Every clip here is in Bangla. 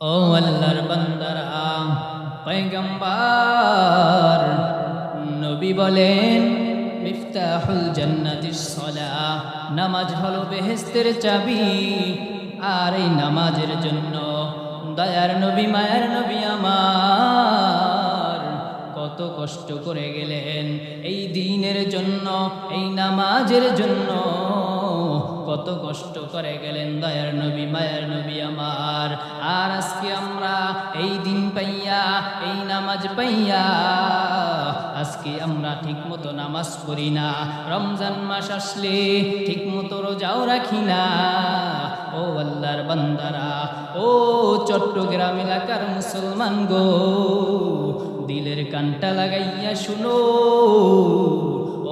ও আল্লাহর বান্দারা, পয়গম্বর নবী বলেন, মিফতাহুল জান্নাতিস সালাহ, নামাজ হলো বেহেশতের চাবি। আর এই নামাজের জন্য দয়ার নবী, মায়ার নবী আমার কত কষ্ট করে গেলেন এই দ্বীনের জন্য, এই নামাজের জন্য কত কষ্ট করে গেলেন দয়ার নবী, মায়ার নবী আমার। আর আজকে আমরা এই দিন পাইয়া, এই নামাজ পাইয়া, আজকে আমরা ঠিক মতো নামাজ পড়ি না। রমজান মাস আসলে ঠিক মতো রোজাও রাখি না। ও আল্লাহর বান্দারা, ও চট্টগ্রাম এলাকার মুসলমান গো, দিলের কানটা লাগাইয়া শুনো।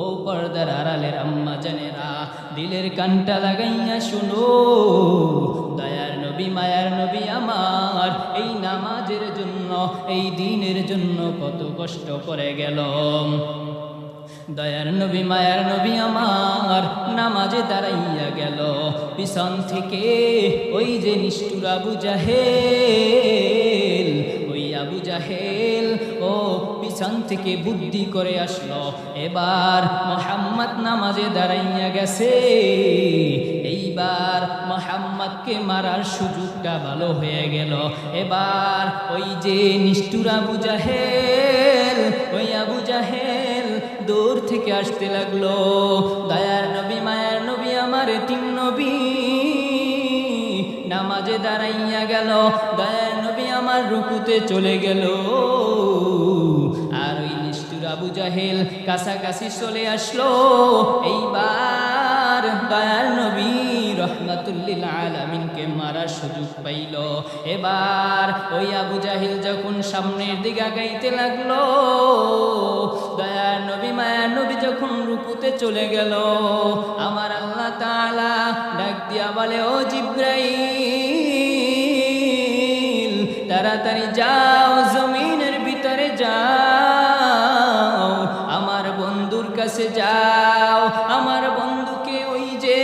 ও পর্দার আড়ালের আম্মা জানেরা, দিলের কানটা লাগাইয়া শুনো। দয়ার নবী, মায়ার নবী আমার এই নামাজের জন্য, এই দ্বীনের জন্য কত কষ্ট করে গেল। দয়ার নবী, মায়ার নবী আমার নামাজে দাঁড়াইয়া গেল। পিছন থেকে ওই যে নিষ্ঠুর আবু জাহেল, ওই আবু জাহেল ও পিছন থেকে বুদ্ধি করে আসলো, এবার মুহাম্মদ নামাজে দাঁড়াইয়া গেছে, এইবার মুহাম্মদকে মারার সুযোগটা ভালো হয়ে গেল। এবার ওই যে নিষ্ঠুর আবু জাহেল, ওই আবু জাহেল দূর থেকে আসতে লাগলো। দয়ার নবী, মায়ার নবী আমার এতিম নবী নামাজে দাঁড়াইয়া গেল। দয়ার নবী আমার রুকুতে চলে গেল। আর ওই নিষ্ঠুর আবু জাহেল কাছাকাছি চলে আসলো। এইবার দয়ার নবী রহমাতুল্লিল আলামিনকে মারার সুযোগ পাইল। এবার ওই আবু জাহেল যখন সামনের দিকে আগাইতে লাগলো, দয়ার নবী, মায়ার নবী যখন রুকুতে চলে গেল, আমার আল্লাহ তাআলা ডাক দিয়া বলে, ও জিবরাইল, তাড়াতাড়ি যাও, জমিনের ভিতরে যাও, আমার বন্ধুর কাছে যাও। আমার বন্ধুকে ওই যে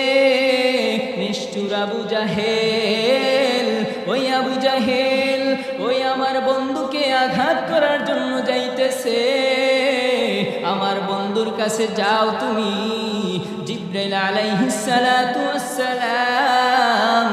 নিষ্ঠুর আবু জাহেল, ওই আবু জাহেল ওই আমার বন্ধুকে আঘাত করার জন্য যাইতেছে, আমার বন্ধুর কাছে যাও তুমি। জিবরাইল আলাইহিস সালাতু ওয়াস সালাম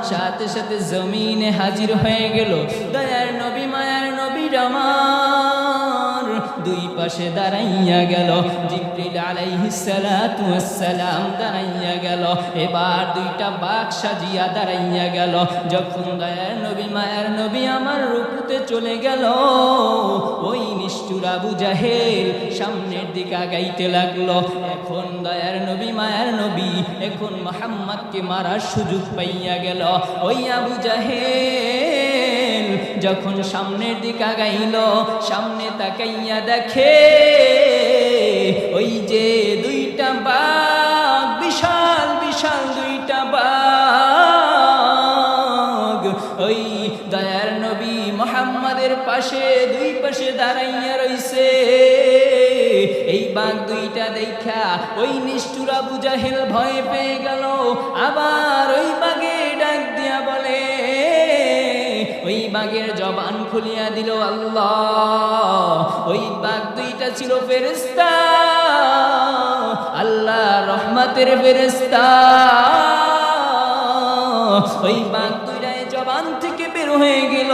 সাথে সাথে জমিনে হাজির হয়ে গেল। দয়ার নবী, মায়ার নবী আমার দুই পাশে দাঁড়াইয়া গেল। জিবরাইল আলাইহিস সালাতু ওয়াস সালাম দাঁড়াইয়া গেল। এবার দুইটা বাঘ সাজিয়া দাঁড়াইয়া গেল। যখন দয়ার নবী, মায়ার নবী আমার রুকুতে চলে গেল, ওই নিষ্ঠুর আবু জাহেল সামনের দিকে আগাইতে লাগলো। এখন দয়ার নবী, মায়ার নবী এখন মুহাম্মদকে মারার সুযোগ পাইয়া গেল। ওই আবু জাহেল যখন সামনের দিকে আগাইল, সামনে তাকাইয়া দেখে ওই যে দুইটা বাঘ, বিশাল বিশাল দুইটা বাঘ, ওই দয়ার নবী মুহাম্মাদের পাশে, দুই পাশে দাঁড়াইয়া রইছে। এই বাঘ দুইটা দেখা ওই নিষ্ঠুর আবু জাহেল ভয় পেয়ে গেল। আবার ওই বাঘে ডাক দিয়া বলে, ওই বাঘের জবান খুলিয়া দিল আল্লাহ। ওই বাঘ দুইটা ছিল ফেরেশতা, আল্লাহ রহমতের ফেরেশতা। ওই বাঘ দুইটায় জবান থেকে বের হয়ে গেল,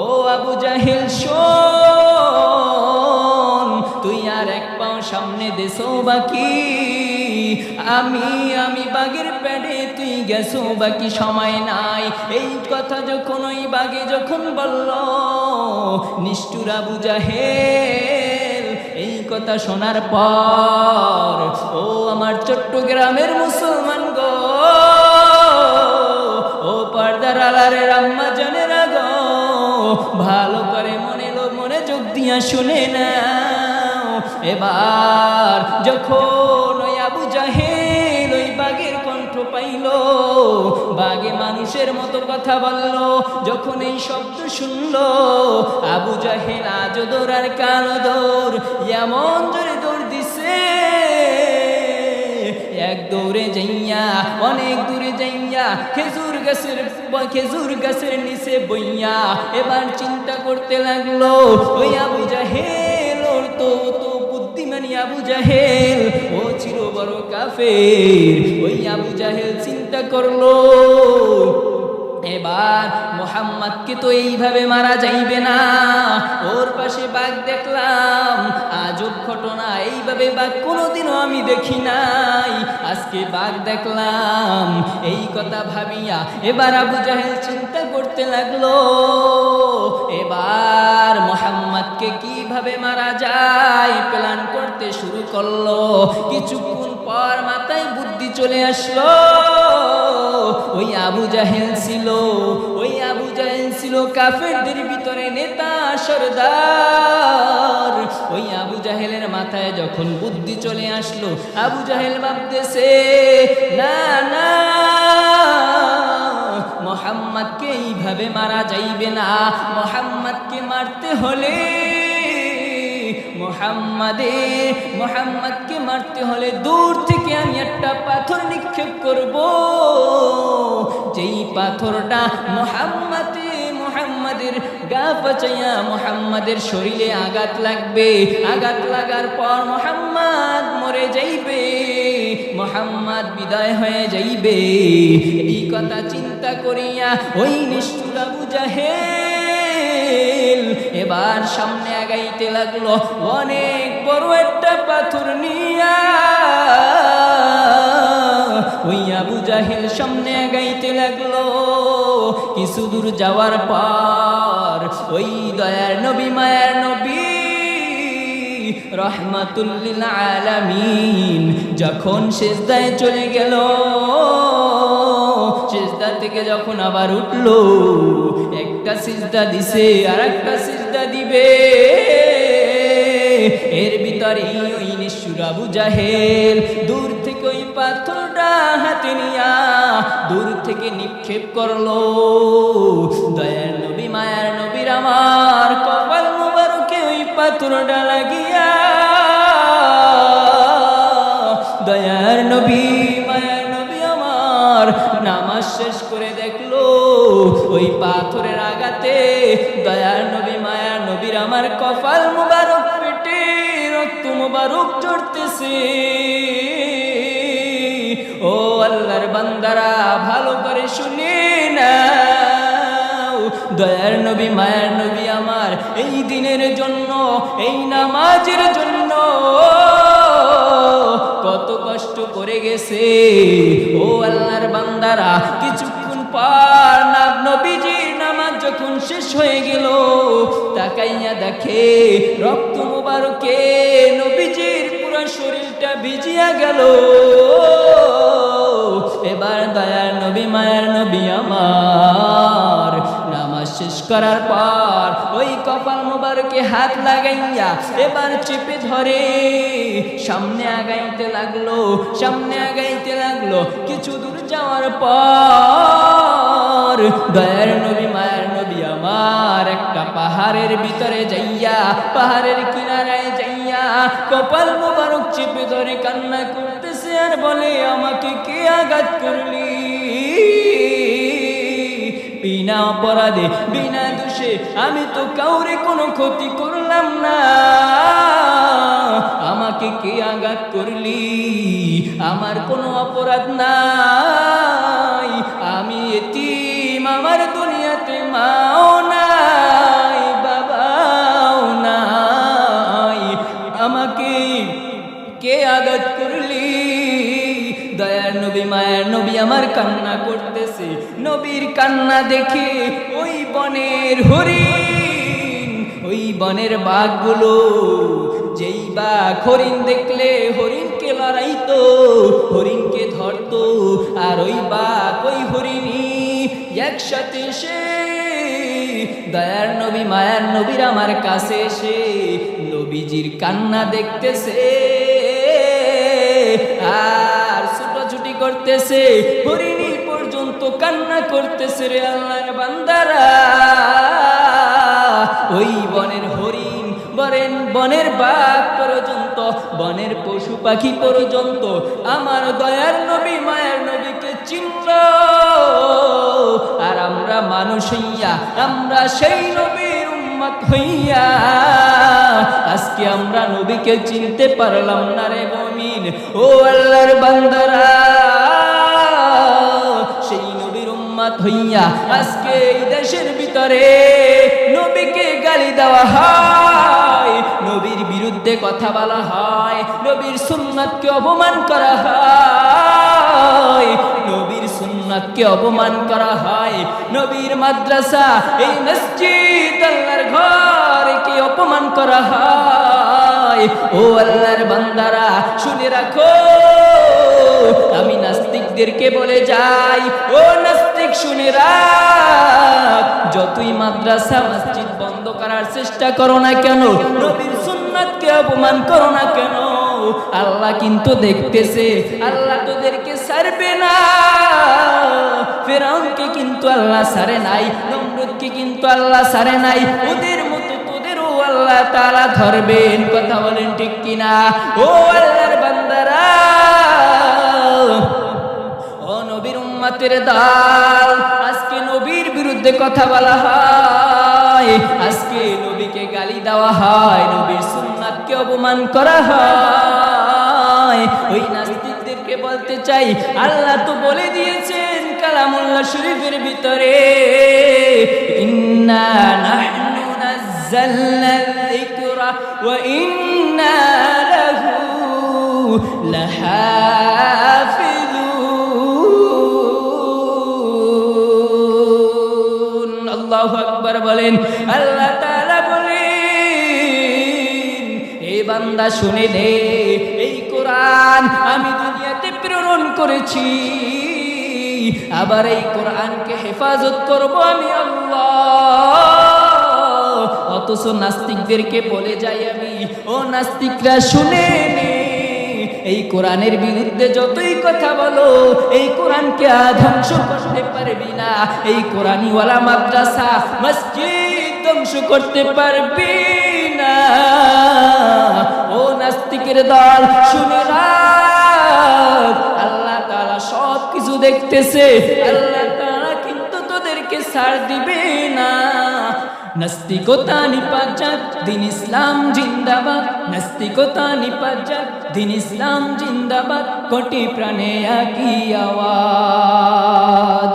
ও আবু জাহেল শোন, তুই আর এক পাও সামনে দেছো বাকি, আমি বাঘের পেটে, তুই গেছো বাকি সময় নাই। এই কথা যখন ওই বাঘে যখন বলল, নিষ্ঠুর আবু জাহেল এই কথা শোনার পর, ও আমার চট্টগ্রামের মুসলমান গো, ও পর্দার আড়ালের আম্মা জানেরা গো, ভালো করে মনে যোগ দিয়া শুনে নাও। এবার যখন ওই আবু জাহেল ওই বাঘের কণ্ঠ পাইল, বাঘে মানুষের মতো কথা বলল, যখন এই শব্দ শুনল, আবু জাহেল আজ দৌড় আর কালো দৌড়, এমন জোরে দৌড় দিছে, এক দৌড়ে যাইয়া অনেক দূরে যাইয়া খেজুর গাছের নিচে বইয়া এবার চিন্তা করতে লাগলো, ওই আবু জাহেল, ওর তো বুদ্ধিমানী আবু জাহেল, ও ছিল বড় কাফের। ওই আবু জাহেল চিন্তা করলো, এবার মুহাম্মদকে তো এইভাবে মারা যাইবে না। ওর পাশে বাঘ দেখলাম, আজব ঘটনা, এইভাবে বাঘ কোনোদিনও আমি দেখি নাই, আজকে বাঘ দেখলাম। এই কথা ভাবিয়া এবার আবু জাহেল চিন্তা করতে লাগলো, এবার মুহাম্মদকে কিভাবে মারা যায় প্ল্যান করতে শুরু করলো। কিছুক্ষণ পর মাথায় বুদ্ধি চলে আসলো, ওই আবু জাহেল ছিল কাফেরদের ভিতরে নেতা সরদার। ওই আবু জাহেলের মাথায় যখন বুদ্ধি চলে আসলো, আবু জাহেল ভাবতেছে, না না, মুহাম্মদকে এইভাবে মারা যাইবে না, মুহাম্মদকে মারতে হলে মুহাম্মদকে মারতে হলে দূর থেকে আমি একটা পাথর নিক্ষেপ করব, যেই পাথরটা মুহাম্মাদের গা পাচাইয়া মুহাম্মাদের শরীরে আঘাত লাগবে, আঘাত লাগার পর মুহাম্মদ মরে যাইবে, মুহাম্মদ বিদায় হয়ে যাইবে। এই কথা চিন্তা করিয়া ওই নিষ্ঠুর আবু জাহেল এবার সামনে আগাইতে লাগলো, অনেক বড় একটা পাথর নিয়া। ওই আবু জাহেল সামনে আগাইতে লাগলো, কিছু দূর যাওয়ার পর ওই দয়ার নবী, মায়ার নবী, রাহমাতুল লিল আলামিন যখন সিজদায় চলে গেল, সিজদা থেকে যখন আবার উঠলো, একটা সিজদা দিছে আর একটা সিজদা দিবে, এর ভিতরে ওই নিষ্ঠুর আবু জাহেল দূর থেকে ওই পাথরটা হাতে নিয়া দূর থেকে নিক্ষেপ করলো। দয়ার নবী, মায়ার নবীর আমার কপাল মুবারকে ওই পাথরটা লাগিয়া, দয়ার নবী, মায়ার নবী আমার নামাজ শেষ করে দেখলো, ওই পাথরের আঘাতে দয়ার নবী, মায়ার নবীর আমার কপাল মুবারক পেটে রক্ত মুবারক ঝরতেছে। ও আল্লাহর বান্দারা, ভালো করে শুনে নাও, দয়ার নবী, মায়ার নবী আমার এই দিনের জন্য, এই নামাজের জন্য কত কষ্ট করে গেছে। ও আল্লাহর বান্দারা, কিছুক্ষণ পর নবীজির নামাজ যখন শেষ হয়ে গেল, তাকাইয়া দেখে রক্ত মুবারকে নবীজির পুরো শরীরটা ভিজিয়া গেল। এবার দয়ার নবী, মায়ার নবী আমার নামাজ শেষ করার পর ওই কপাল মুবারকে হাত লাগাইয়া এবার চেপে ধরে সামনে আগাইতে লাগলো, সামনে আগাইতে লাগলো। কিছু দূর যাওয়ার পর দয়ার নবী, মায়ার নবী আমার একটা পাহাড়ের ভিতরে যাইয়া, পাহাড়ের কিনারায় যাইয়া কপাল মুবারক চেপে ধরে কান্না করতেছে আর বলে, আমাকে কে আঘাত করলি? বিনা অপরাধে, বিনা দোষে আমি তো কাউরে কোনো ক্ষতি করলাম না, আমাকে কে আঘাত করলি? আমার কোনো অপরাধ নাই, আমি এতিম, আমার দুনিয়াতে মাও নাই, বাবাও নাই, আমাকে কে আঘাত করলি? দয়ার নবী, মায়ার নবী আমার কান্না করতেছে। নবীর কান্না দেখে ওই বনের হরিণ, ওই বনের বাঘগুলো, যেই বাঘ হরিণ দেখলে হরিণকে লড়াইতো, হরিণকে ধরতো, আর ওই বাঘ ওই হরিণী একসাথে এসে দয়ার নবী, মায়ার নবীর আমার কাছে এসে নবীজির কান্না দেখতেছে আর ছুটাছুটি করতেছে, হরিণী পর্যন্ত কান্না করতেছে। রে আল্লাহর বান্দারা, ওই বনের হরিণ, বনের বাঘ পর্যন্ত বনের পশু পাখি পর্যন্ত আমার দয়ার নবী মায়ের নবীকে চিনল। আর আমরা মানুষ হইয়া, আমরা সেই নবীর উম্মত হইয়া আজকে আমরা নবীকে চিনতে পারলাম না রে মুমিন। ও আল্লাহর বান্দারা, সেই নবীর উম্মত হইয়া আজকে এই দেশের ভিতরে নবীকে গালি দেওয়া হয়, নবীর বিরুদ্ধে কথা বলা হয়, নবীর সুন্নাতকে অপমান করা হয়, নবীর সুন্নাতকে অপমান করা হয়, নবীর মাদ্রাসা এই মসজিদ আল্লাহর ঘরকে অপমান করা হয়। ও আল্লাহর বান্দারা, শুনে রাখো, আমি নাস্তিকদেরকে বলে যাই, ও নাস্তিক শুনে রাখ, যতই মাদ্রাসা মসজিদ বন্ধ করার চেষ্টা করো না কেন, নবীর সুন্নাতকে অপমান করো না কেন, আল্লাহ কিন্তু দেখতেছে, আল্লাহ তোদেরকে ছাড়বে না। ফিরআউনকে কিন্তু আল্লাহ ছাড়ে নাই, নমরুদকে কিন্তু আল্লাহ ছাড়ে নাই, ওদের মতো তোদেরও আল্লাহ তাআলা ধরবেন। কথা বলেন ঠিক কিনা? ও আল্লাহর বান্দারা, ও নবীর উম্মতের দল, আজকে নবীর বিরুদ্ধে কথা বলা হয়, আজকে নবীকে গালি দেওয়া হয়, নবীর সুন্নাতকে অপমান করা হয়। ওই নাস্তিকদেরকে বলতে চাই, আল্লাহ তো বলে দিয়েছেন কালামুল্লাহ শরীফের ভিতরে, ইন্না নাহনু নাযালনা যিকরা ওয়া ইন্না লাহু লাহাফিজুন। আল্লাহু আকবার বলেন। আল্লাহ তাআলা বলেন, হে বান্দা শুনে নে, এই কোরআন আমি দুনিয়াতে প্রেরণ করেছি, আবার এই কোরআনকে হেফাজত করব আমি আল্লাহ। অথচ নাস্তিকদেরকে বলে যাই আমি, ও নাস্তিকরা শুনে নে, এই কোরআনের বিরুদ্ধে যতই কথা বলো, এই কোরআনকে ধ্বংস করতে পারবি না, এই কোরআনিওয়ালা মাদ্রাসা মসজিদ ধ্বংস করতে পারবি না। ও নাস্তিকের দল, শুনে রাখ, আল্লাহ তাআলা সব কিছু দেখতেছে, আল্লাহ তাআলা কিন্তু তোদেরকে ছাড় দিবে না। নাস্তিকতা নিপাত যাক, দিন ইসলাম জিন্দাবাদ, নাস্তিকতা নিপাত যাক, দিন ইসলাম জিন্দাবাদ, কোটি প্রাণে একই আওয়াজ।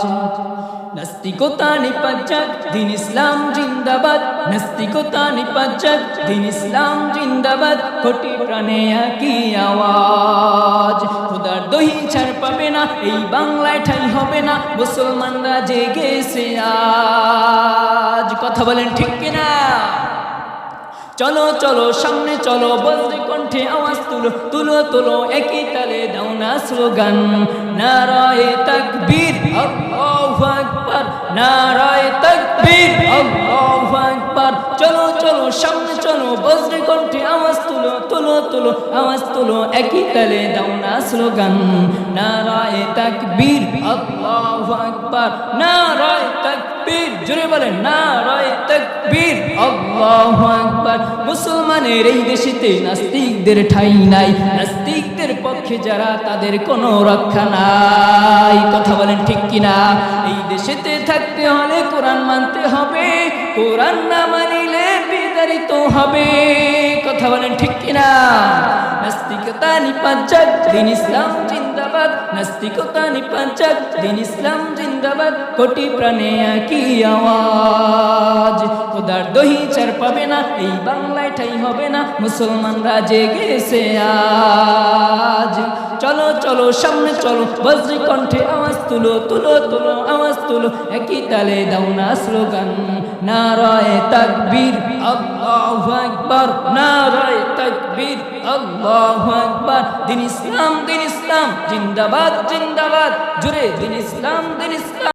নাস্তিকতা নিপাত যাক, দিন ইসলাম জিন্দাবাদ, নাস্তিকতা নিপাত যাক, দিন ইসলাম জিন্দাবাদ, কোটি প্রাণে একই আওয়াজ। খোদার দহি ছাড় পাবে না, এই বাংলায় ঠাঁই হবে না, মুসলমানরা জেগেছে আজ। কথা বলেন ঠিক কিনা? চলো চলো সামনে চলো, বজ্রে কণ্ঠে আওয়াজ তুলো, তুলো তুলো একই তালে দাও না স্লোগান, নারায়ে তাকবীর আল্লাহু আকবার, নারায়ে তাকবীর আল্লাহু আকবার। চলো চলো সামনে চলো, বজ্রে কণ্ঠে আওয়াজ তুলো, তুলো তুলো আওয়াজ তুলো, একই তালে দাও না স্লোগান, নারায়ে তাকবীর আল্লাহু আকবার, নারায়ে তাকবীর। জোরে বলেন, নারায়ে তাকবীর আল্লাহু আকবার। মুসলমানের এই দেশেতে নাস্তিকদের ঠাঁই নাই, নাস্তিকদের পক্ষে যারা তাদের কোনো রক্ষা নাই। কথা বলেন ঠিক কিনা? এই দেশেতে থাকতে হলে কোরআন মানতে হবে, কোরআন না মানিলে বিতাড়িত হবে। কথা বলেন ঠিক কিনা? নাস্তিকতা নিপাত যাক, দিন ইসলাম জিন্দাবাদ, নাস্তিকতা নিপাত যাক, দিন ইসলাম জিন্দাবাদ, কোটি প্রাণে একই আওয়াজ। খোদার দহি ছাড় পাবে না, এই বাংলায় ঠাঁই হবে না, মুসলমানরা জেগেছে আজ। চলো চলো সামনে চলো, বজ্রে কণ্ঠে আওয়াজ তুলো, তুলো তুলো আওয়াজ তুলো, একই তালে দাও না স্লোগান, নারায়ে তাকবীর আল্লাহু আকবার, নারায়ে তাকবীর আল্লাহু আকবার। দিন ইসলাম জিন্দাবাদ জিন্দাবাদ, জুড়ে দিন ইসলাম